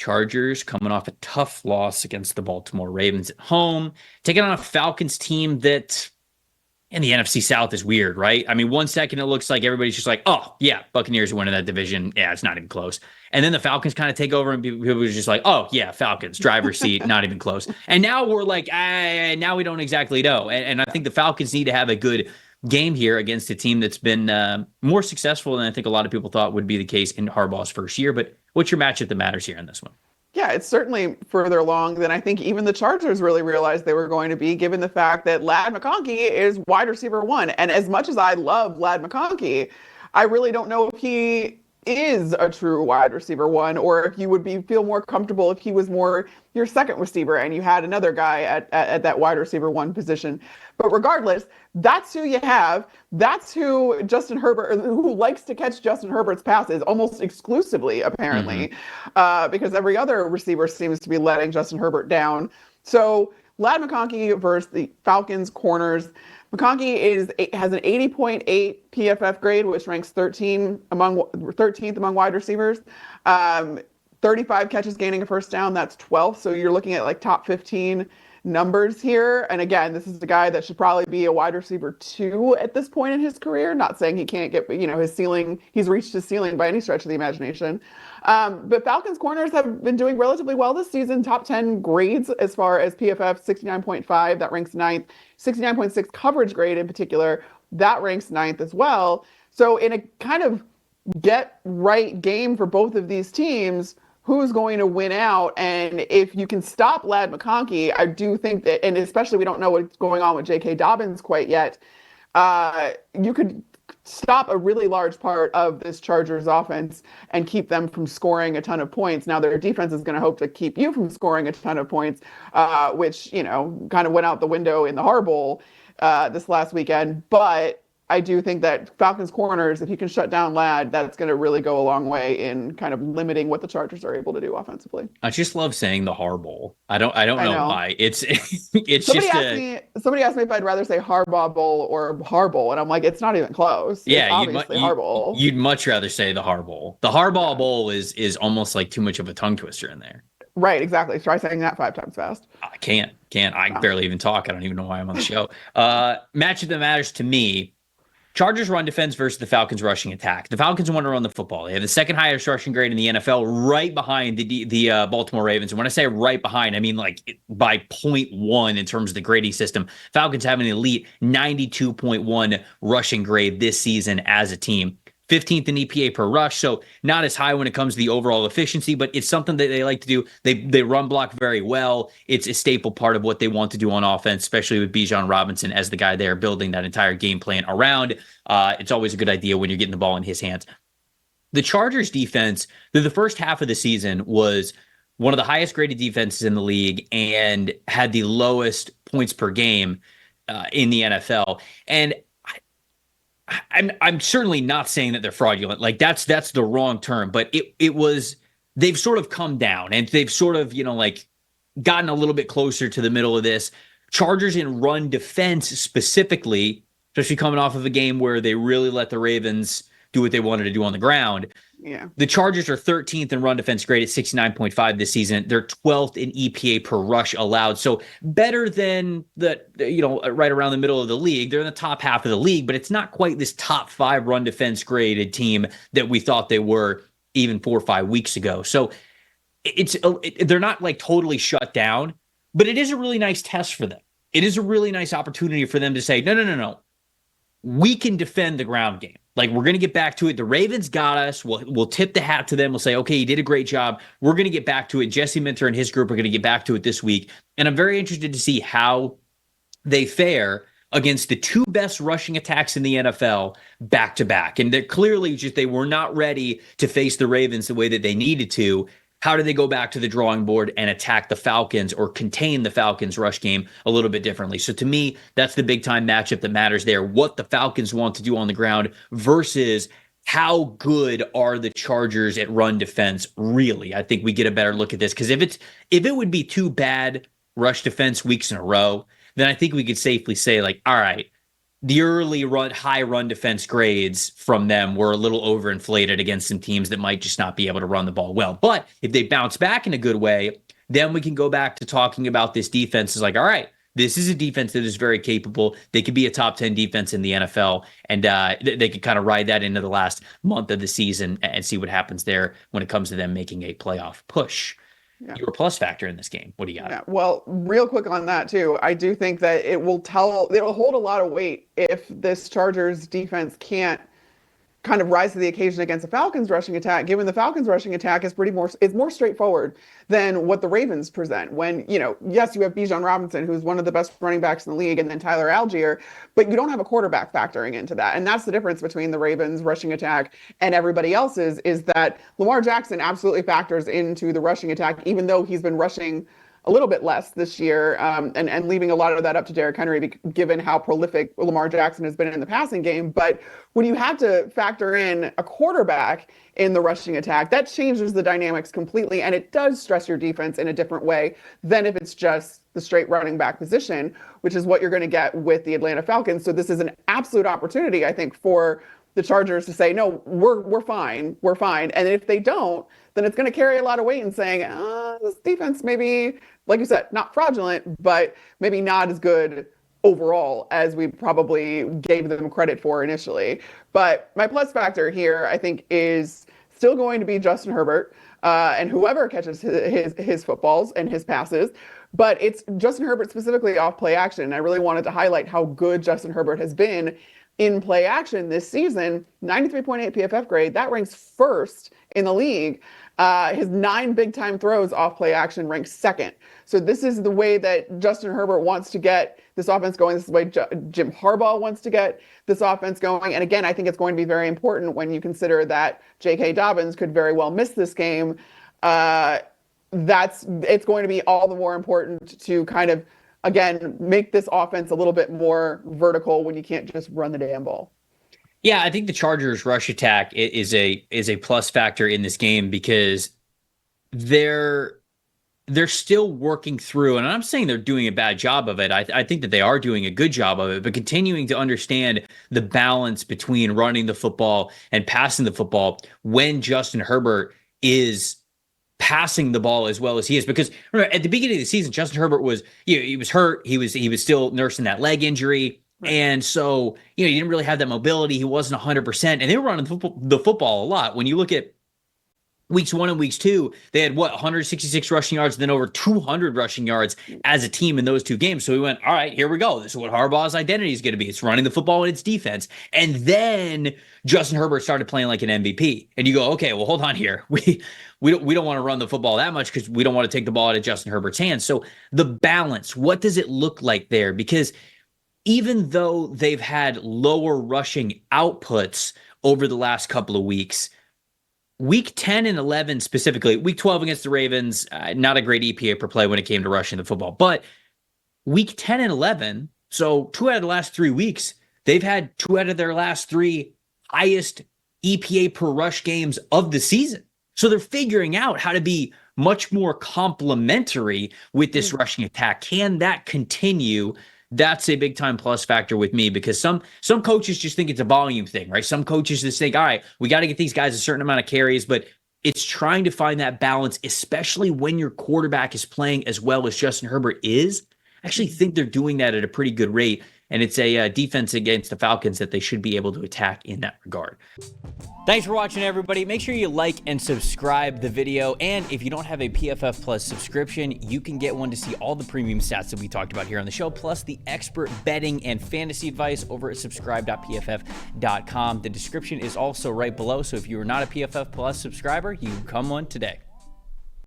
Chargers coming off a tough loss against the Baltimore Ravens at home, taking on a Falcons team that in the NFC South is weird, right? I mean, 1 second it looks like everybody's just like, oh, yeah, Buccaneers are winning that division. Yeah, it's not even close. And then the Falcons kind of take over and people are just like, oh, yeah, Falcons, driver's seat, not even close. And now we're like, now we don't exactly know. And I think the Falcons need to have a good game here against a team that's been more successful than I think a lot of people thought would be the case in Harbaugh's first year. But what's your matchup that matters here in this one? Yeah, it's certainly further along than I think even the Chargers really realized they were going to be, given the fact that Lad McConkey is wide receiver one. And as much as I love Lad McConkey, I really don't know if he is a true wide receiver one, or if you would feel more comfortable if he was more your second receiver and you had another guy at that wide receiver one position. But regardless, that's who you have. That's who Justin Herbert, who likes to catch Justin Herbert's passes almost exclusively, apparently, because every other receiver seems to be letting Justin Herbert down. So Lad McConkey versus the Falcons corners. McConkey has an 80.8 PFF grade, which ranks 13th among wide receivers. 35 catches gaining a first down, that's 12th. So you're looking at like top 15 numbers here. And again, this is the guy that should probably be a wide receiver 2 at this point in his career. Not saying he can't get, his ceiling, he's reached his ceiling by any stretch of the imagination. But Falcons corners have been doing relatively well this season. Top 10 grades as far as PFF, 69.5, that ranks 9th. 69.6 coverage grade in particular, that ranks 9th as well. So in a kind of get right game for both of these teams, who's going to win out? And if you can stop Lad McConkey, I do think that, and especially we don't know what's going on with J.K. Dobbins quite yet, you could stop a really large part of this Chargers offense and keep them from scoring a ton of points. Now, their defense is going to hope to keep you from scoring a ton of points, which, kind of went out the window in the Har Bowl this last weekend. But I do think that Falcons corners, if you can shut down Lad, that's going to really go a long way in kind of limiting what the Chargers are able to do offensively. I just love saying the Har Bowl. I don't know why. It's somebody asked me if I'd rather say Harbaugh Bowl or Har Bowl, and I'm like, it's not even close. Yeah, it's obviously Har Bowl. You'd much rather say the Har Bowl. The Harbaugh Bowl is almost like too much of a tongue twister in there. Right, exactly. Try saying that 5 times fast. I can't. I barely even talk. I don't even know why I'm on the show. Matchup that matters to me. Chargers run defense versus the Falcons rushing attack. The Falcons want to run the football. They have the second highest rushing grade in the NFL, right behind the Baltimore Ravens. And when I say right behind, I mean like by 0.1 in terms of the grading system. Falcons have an elite 92.1 rushing grade this season as a team. 15th in EPA per rush, so not as high when it comes to the overall efficiency, but it's something that they like to do. They run block very well. It's a staple part of what they want to do on offense, especially with Bijan Robinson as the guy they're building that entire game plan around. It's always a good idea when you're getting the ball in his hands. The Chargers defense, the first half of the season was one of the highest graded defenses in the league and had the lowest points per game in the NFL. And I'm certainly not saying that they're fraudulent. Like that's the wrong term, but it was, they've sort of come down and they've sort of, gotten a little bit closer to the middle of this. Chargers in run defense specifically, especially coming off of a game where they really let the Ravens do what they wanted to do on the ground. Yeah. The Chargers are 13th in run defense grade at 69.5 this season. They're 12th in EPA per rush allowed. So better than right around the middle of the league. They're in the top half of the league, but it's not quite this top 5 run defense graded team that we thought they were even 4 or 5 weeks ago. So they're not like totally shut down, but it is a really nice test for them. It is a really nice opportunity for them to say, no. We can defend the ground game. Like, we're going to get back to it. The Ravens got us. We'll tip the hat to them. We'll say, okay, you did a great job. We're going to get back to it. Jesse Minter and his group are going to get back to it this week. And I'm very interested to see how they fare against the 2 best rushing attacks in the NFL back to back. And they're clearly they were not ready to face the Ravens the way that they needed to. How do they go back to the drawing board and attack the Falcons or contain the Falcons rush game a little bit differently? So to me, that's the big time matchup that matters there. What the Falcons want to do on the ground versus how good are the Chargers at run defense really? I think we get a better look at this, because if it would be 2 bad rush defense weeks in a row, then I think we could safely say, like, all right, the early high run defense grades from them were a little overinflated against some teams that might just not be able to run the ball well. But if they bounce back in a good way, then we can go back to talking about this defense as like, all right, this is a defense that is very capable. They could be a top 10 defense in the NFL, and they could kind of ride that into the last month of the season and see what happens there when it comes to them making a playoff push. Yeah. Your plus factor in this game. What do you got? Yeah, well, real quick on that too. I do think that it'll hold a lot of weight if this Chargers defense can't kind of rise to the occasion against the Falcons rushing attack, given the Falcons rushing attack is more straightforward than what the Ravens present. When, yes, you have Bijan Robinson, who's one of the best running backs in the league, and then Tyler Algier, but you don't have a quarterback factoring into that. And that's the difference between the Ravens rushing attack and everybody else's, is that Lamar Jackson absolutely factors into the rushing attack, even though he's been rushing a little bit less this year, and leaving a lot of that up to Derrick Henry, given how prolific Lamar Jackson has been in the passing game. But when you have to factor in a quarterback in the rushing attack, that changes the dynamics completely, and it does stress your defense in a different way than if it's just the straight running back position, which is what you're going to get with the Atlanta Falcons. So this is an absolute opportunity, I think, for the Chargers to say, no, we're fine. And if they don't, then it's going to carry a lot of weight in saying, this defense maybe, like you said, not fraudulent, but maybe not as good overall as we probably gave them credit for initially. But my plus factor here, I think, is still going to be Justin Herbert, and whoever catches his footballs and his passes. But it's Justin Herbert specifically off play action. And I really wanted to highlight how good Justin Herbert has been in play action this season. 93.8 PFF grade. That ranks first in the league. His 9 big-time throws off play action ranks second. So this is the way that Justin Herbert wants to get this offense going. This is the way Jim Harbaugh wants to get this offense going. And again, I think it's going to be very important when you consider that J.K. Dobbins could very well miss this game. It's going to be all the more important to kind of, again, make this offense a little bit more vertical when you can't just run the damn ball. Yeah, I think the Chargers rush attack is a plus factor in this game because they're still working through, and I'm saying they're doing a bad job of it. I think that they are doing a good job of it, but continuing to understand the balance between running the football and passing the football when Justin Herbert is passing the ball as well as he is. Because remember, at the beginning of the season, Justin Herbert was, he was hurt. He was still nursing that leg injury. Right. And so, he didn't really have that mobility. He wasn't 100%. And they were running the football a lot. When you look at weeks 1 and weeks 2, they had 166 rushing yards, then over 200 rushing yards as a team in those 2 games. So we went, all right, here we go. This is what Harbaugh's identity is going to be. It's running the football and it's defense. And then Justin Herbert started playing like an MVP. And you go, okay, well, hold on here. We don't want to run the football that much because we don't want to take the ball out of Justin Herbert's hands. So the balance, what does it look like there? Because even though they've had lower rushing outputs over the last couple of weeks, week 10 and 11 specifically, week 12 against the Ravens, not a great EPA per play when it came to rushing the football. But week 10 and 11, so 2 out of the last 3 weeks, they've had 2 out of their last 3 highest EPA per rush games of the season. So they're figuring out how to be much more complementary with this rushing attack. Can that continue? That's a big time plus factor with me because some coaches just think it's a volume thing, right? Some coaches just think, all right, we got to get these guys a certain amount of carries, but it's trying to find that balance, especially when your quarterback is playing as well as Justin Herbert is. I actually think they're doing that at a pretty good rate, and it's a defense against the Falcons that they should be able to attack in that regard. Thanks for watching, everybody. Make sure you like and subscribe the video. And if you don't have a PFF Plus subscription, you can get one to see all the premium stats that we talked about here on the show, plus the expert betting and fantasy advice over at subscribe.pff.com. The description is also right below. So if you are not a PFF Plus subscriber, you can come one today.